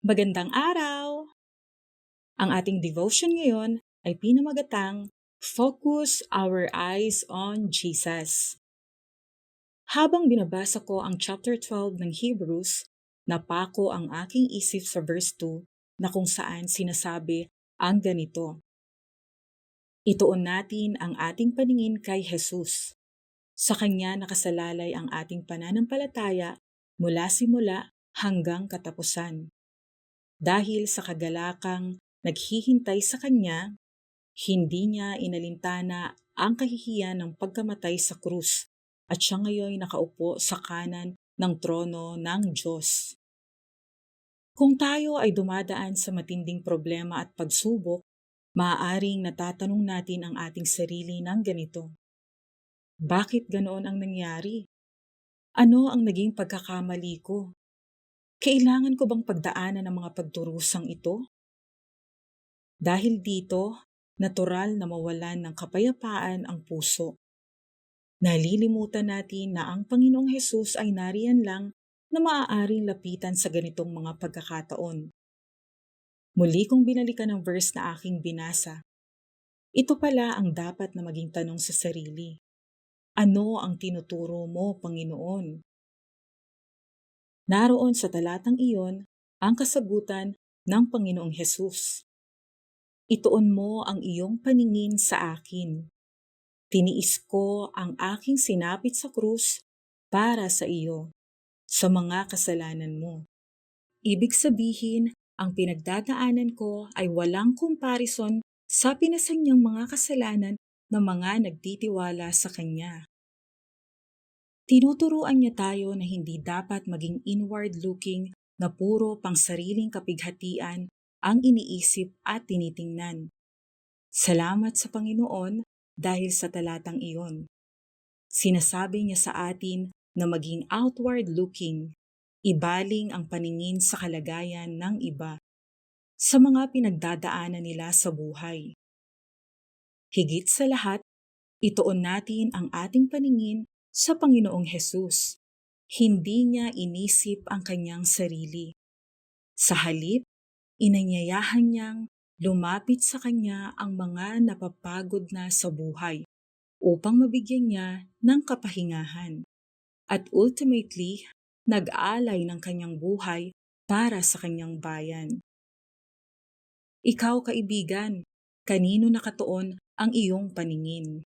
Magandang araw! Ang ating devotion ngayon ay pinamagatang Focus Our Eyes on Jesus. Habang binabasa ko ang chapter 12 ng Hebrews, napako ang aking isip sa verse 2 na kung saan sinasabi ang ganito: Ituon natin ang ating paningin kay Jesus. Sa Kanya nakasalalay ang ating pananampalataya mula simula hanggang katapusan. Dahil sa kagalakang naghihintay sa Kanya, hindi niya inalintana ang kahihiyan ng pagkamatay sa krus at siya ngayon nakaupo sa kanan ng trono ng Diyos. Kung tayo ay dumadaan sa matinding problema at pagsubok, maaaring natatanong natin ang ating sarili ng ganito: bakit ganoon ang nangyari? Ano ang naging pagkakamali ko? Kailangan ko bang pagdaanan ng mga pagdurusang ito? Dahil dito, natural na mawalan ng kapayapaan ang puso. Nalilimutan natin na ang Panginoong Hesus ay nariyan lang na maaaring lapitan sa ganitong mga pagkakataon. Muli kong binalikan ang verse na aking binasa. Ito pala ang dapat na maging tanong sa sarili. Ano ang tinuturo mo, Panginoon? Naroon sa talatang iyon ang kasagutan ng Panginoong Hesus. Ituon mo ang iyong paningin sa akin. Tiniis ko ang aking sinapit sa krus para sa iyo, sa mga kasalanan mo. Ibig sabihin, ang pinagdadaanan ko ay walang komparison sa pinasan niyang mga kasalanan ng mga nagtitiwala sa Kanya. Tinuturuan niya tayo na hindi dapat maging inward-looking na puro pangsariling kapighatian ang iniisip at tinitingnan. Salamat sa Panginoon dahil sa talatang iyon. Sinasabi niya sa atin na maging outward-looking, ibaling ang paningin sa kalagayan ng iba, sa mga pinagdadaanan nila sa buhay. Higit sa lahat, ituon natin ang ating paningin sa Panginoong Hesus. Hindi niya inisip ang kanyang sarili. Sa halip, inanyayahan niyang lumapit sa kanya ang mga napapagod na sa buhay upang mabigyan niya ng kapahingahan. At ultimately, nag-alay ng kanyang buhay para sa kanyang bayan. Ikaw, kaibigan, kanino nakatuon ang iyong paningin?